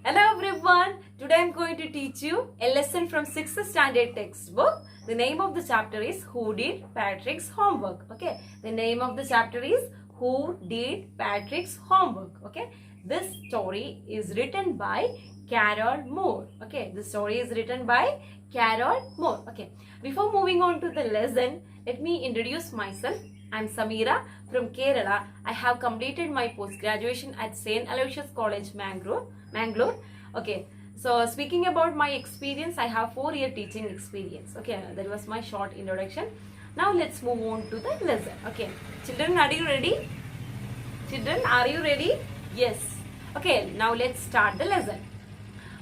Hello everyone. Today I am going to teach you a lesson from 6th standard textbook. The name of the chapter is Who Did Patrick's Homework? Okay. The name of the chapter is Who Did Patrick's Homework? Okay. This story is written by Carol Moore. Okay. The story is written by Carol Moore. Okay. Before moving on to the lesson, let me introduce myself. I am Samira from Kerala. I have completed my post-graduation at St. Aloysius College, Mangalore. Okay, so speaking about my experience, I have 4-year teaching experience. Okay, that was my short introduction. Now let's move on to the lesson. Okay, children, are you ready? Children, are you ready? Yes. Okay, now let's start the lesson.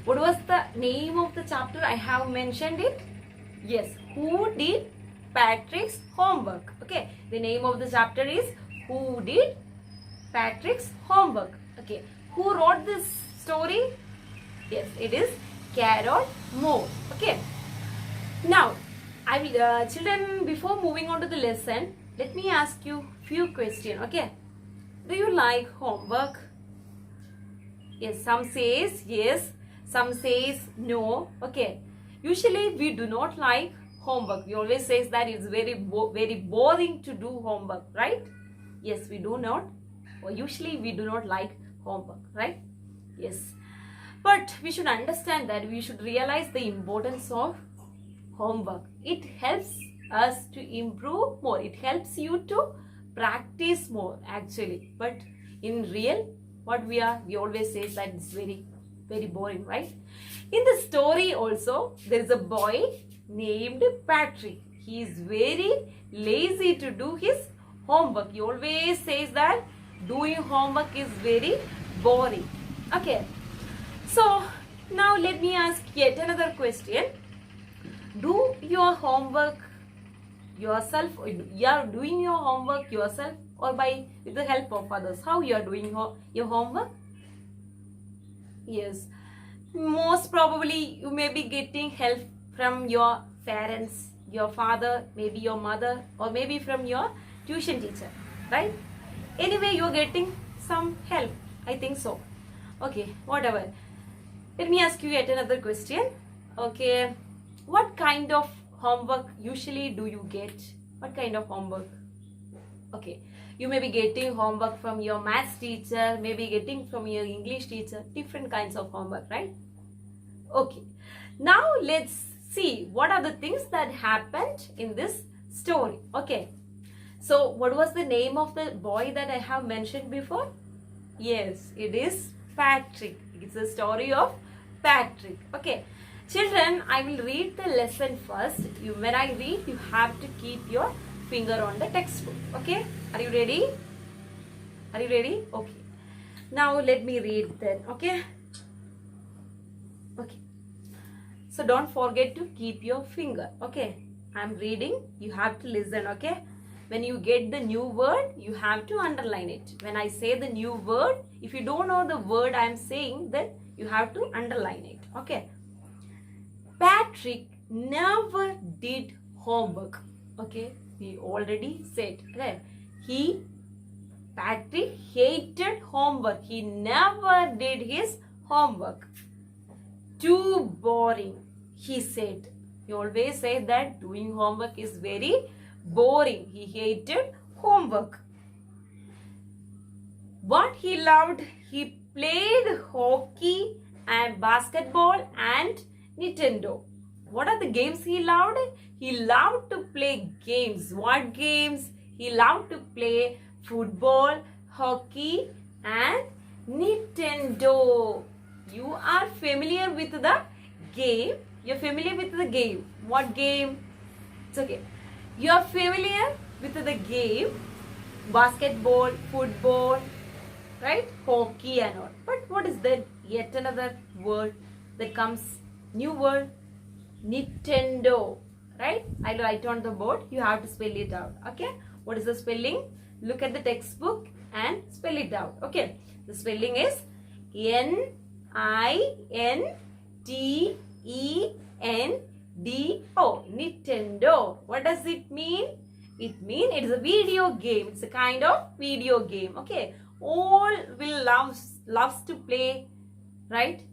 What was the name of the chapter? I have mentioned it. Yes, Who Did Patrick's Homework? Okay, the name of the chapter is Who Did Patrick's Homework? Okay, who wrote this story? Yes, it is Carol Moore. Okay, now I will children, before moving on to the lesson, let me ask you few questions. Okay, do you like homework? Yes, some says yes, some says no. Okay, usually we do not like homework. We always says that it's very boring to do homework, right? Yes, we do not, or usually we do not like homework, right? Yes, but we should understand that we should realize the importance of homework. It helps us to improve more. It helps you to practice more actually. But in real, what we always say that it's very boring, right? In the story also, there is a boy named Patrick. He is very lazy to do his homework. He always says that doing homework is very boring. Okay, so now let me ask yet another question. Do your homework yourself, or you are doing your homework yourself, or with the help of others? How you are doing your homework? Yes, most probably you may be getting help from your parents, your father, maybe your mother, or maybe from your tuition teacher, right? Anyway, you're getting some help, I think so. Okay, whatever. Let me ask you yet another question. Okay, what kind of homework usually do you get? What kind of homework? Okay, you may be getting homework from your maths teacher, maybe getting from your English teacher, different kinds of homework, right? Okay, now let's see what are the things that happened in this story. Okay, so what was the name of the boy that I have mentioned before? Yes, it is Patrick. It's a story of Patrick. Okay, children, I will read the lesson first. When I read, you have to keep your finger on the textbook. Okay, are you ready? Are you ready? Okay, now let me read then. Okay. Okay, so don't forget to keep your finger. Okay, I'm reading, you have to listen. Okay, when you get the new word, you have to underline it. When I say the new word, if you don't know the word I'm saying, then you have to underline it. Okay, Patrick never did homework. Okay, we already said, right? Patrick hated homework. He never did his homework. Too boring, he said. He always said that doing homework is very boring. He hated homework. What he loved, he played hockey and basketball and Nintendo. What are the games he loved? He loved to play games. What games? He loved to play football, hockey and Nintendo. You are familiar with the game. You're familiar with the game. What game? It's okay. You are familiar with the game. Basketball, football, right? Hockey and all. But what is that? Yet another word that comes. New word. Nintendo. Right? I'll write on the board. You have to spell it out. Okay? What is the spelling? Look at the textbook and spell it out. Okay? The spelling is Nintendo. Nintendo. What does it mean? It means it is a video game. It's a kind of video game. Okay. All will loves to play, right?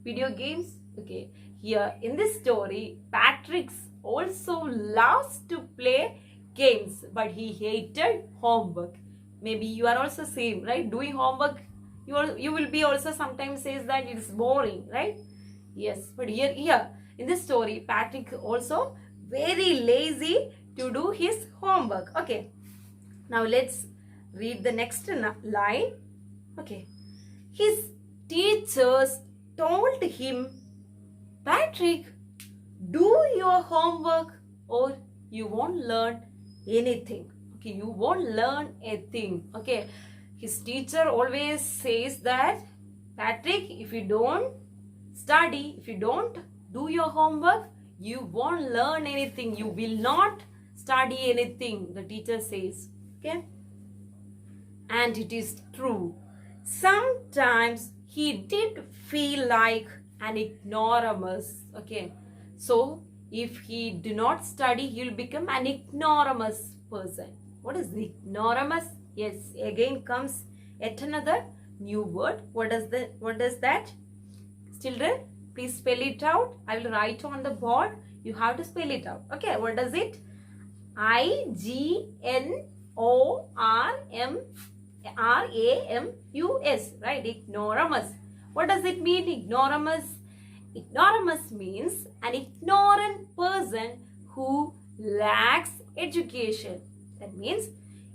video games? Okay, here in this story, Patrick also loves to play games, but he hated homework. Maybe you are also same, right? Doing homework, you will be also sometimes says that it is boring, right? Yes, but here in this story, Patrick also very lazy to do his homework. Okay, now let's read the next line. Okay, his teachers told him, Patrick, do your homework or you won't learn anything. Okay, you won't learn a thing. Okay, his teacher always says that, Patrick, if you don't study, if you don't do your homework, you won't learn anything. You will not study anything, the teacher says. Okay, and it is true. Sometimes he did feel like an ignoramus. Okay, so if he do not study, he will become an ignoramus person. What is the ignoramus? Yes, again comes yet another new word. What does that? Children, please spell it out. I will write on the board. You have to spell it out. Okay, what does it? Ignoramus, right? Ignoramus. What does it mean, ignoramus? Ignoramus means an ignorant person who lacks education. That means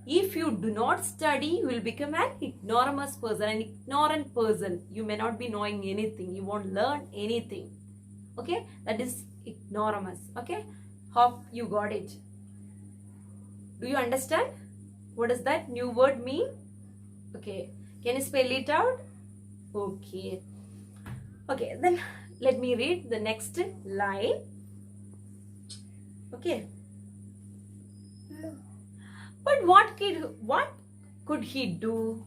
if you do not study, you will become an ignoramus person, an ignorant person. You may not be knowing anything. You won't learn anything. Okay, that is ignoramus. Okay, hope you got it. Do you understand? What does that new word mean? Okay, can you spell it out? Okay. Okay, then let me read the next line. Okay. But what could he do?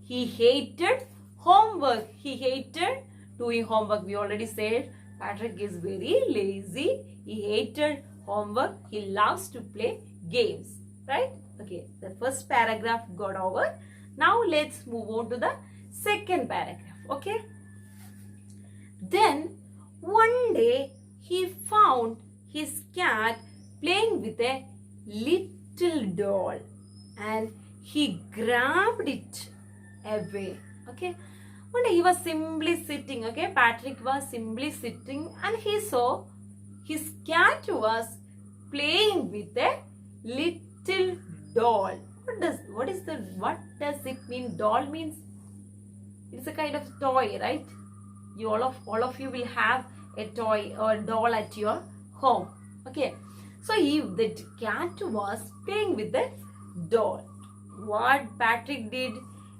He hated homework. He hated doing homework. We already said Patrick is very lazy. He hated homework. He loves to play games. Right? Okay, the first paragraph got over. Now let's move on to the second paragraph. Okay. Then one day he found his cat playing with a little doll and he grabbed it away. Okay. One day he was simply sitting. Okay. Patrick was simply sitting and he saw his cat was playing with a little doll. What does it mean? Doll means it's a kind of toy, right? You all of you will have a toy or a doll at your home. Okay, so the cat was playing with the doll. What Patrick did,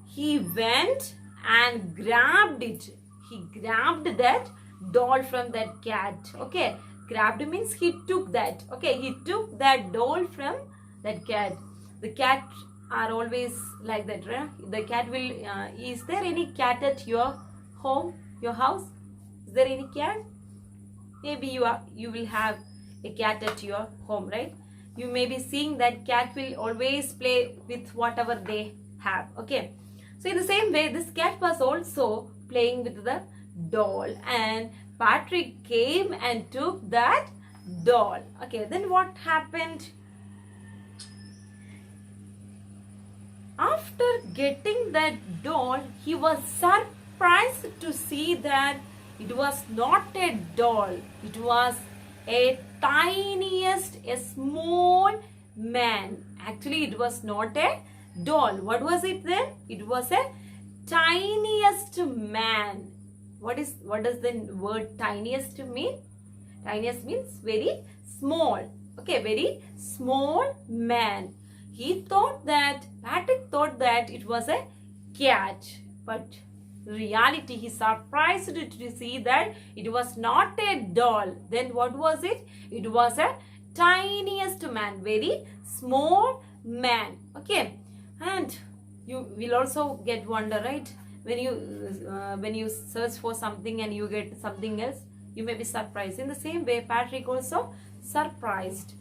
he went and grabbed it. He grabbed that doll from that cat. Okay, grabbed means he took that. Okay, he took that doll from that cat. The cat are always like that, right? The cat will, is there any cat at your home, your house? Is there any cat? Maybe you will have a cat at your home, right? You may be seeing that cat will always play with whatever they have. Okay. So in the same way, this cat was also playing with the doll and Patrick came and took that doll. Okay, then what happened? After getting that doll, he was surprised to see that it was not a doll. It was a small man. Actually, it was not a doll. What was it then? It was a tiniest man. What does the word tiniest mean? Tiniest means very small. Okay, very small man. Patrick thought that it was a cat, but reality, he surprised to see that it was not a doll. Then what was it? It was a tiniest man, very small man. Okay, and you will also get wonder, right? When you search for something and you get something else, you may be surprised. In the same way, Patrick also surprised.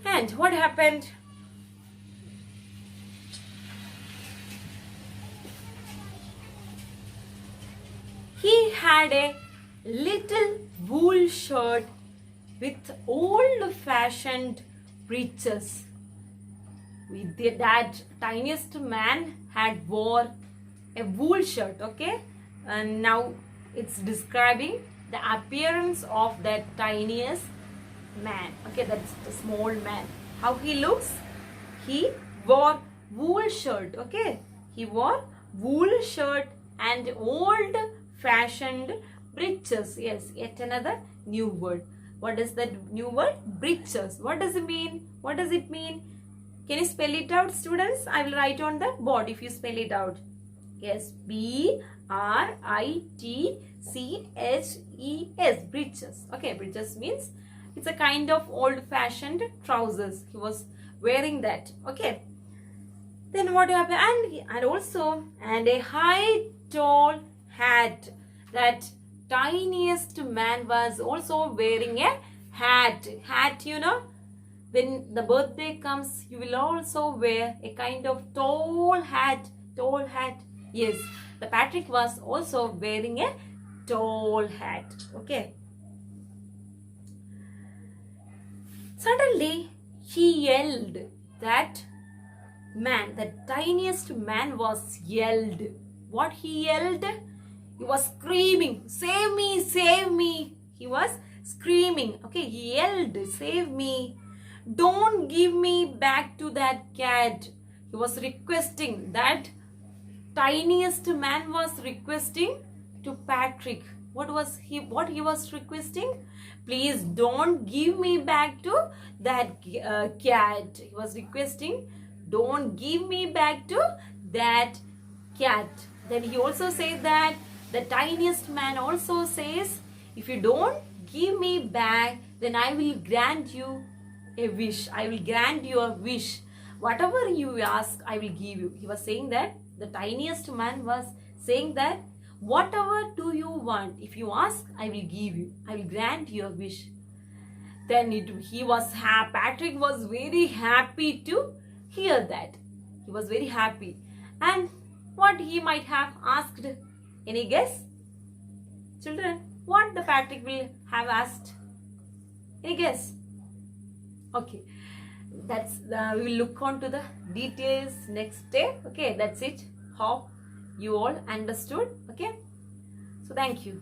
And what happened? He had a little wool shirt with old-fashioned breeches. That tiniest man had wore a wool shirt, okay? And now it's describing the appearance of that tiniest man, okay? That's the small man. How he looks? He wore wool shirt, okay? He wore wool shirt and old-fashioned breeches. Yes, yet another new word. What is that new word? Breeches. What does it mean? What does it mean? Can you spell it out, students? I will write on the board if you spell it out. Yes, B-R-I-T-C-H-E-S. Breeches. Okay, breeches means it's a kind of old-fashioned trousers. He was wearing that. Okay. Then what happened? And also a high, tall hat. That tiniest man was also wearing a hat. Hat, you know, when the birthday comes, you will also wear a kind of tall hat. Tall hat. Yes, the Patrick was also wearing a tall hat. Okay. Suddenly, he yelled. That man, the tiniest man was yelled. What he yelled? He was screaming, "Save me, save me." He was screaming. Okay, he yelled, "Save me. Don't give me back to that cat." He was requesting. That tiniest man was requesting to Patrick. What he was requesting? Please don't give me back to that cat. He was requesting, don't give me back to that cat. Then he also said that the tiniest man also says, if you don't give me back, then I will grant you a wish. I will grant you a wish. Whatever you ask, I will give you. He was saying that, the tiniest man was saying that, whatever do you want? If you ask, I will give you. I will grant your wish. Then Patrick was very happy to hear that. He was very happy. And what he might have asked? Any guess? Children, what the Patrick will have asked? Any guess? Okay. We will look on to the details next day. Okay, that's it. Hope you all understood. Okay. So thank you.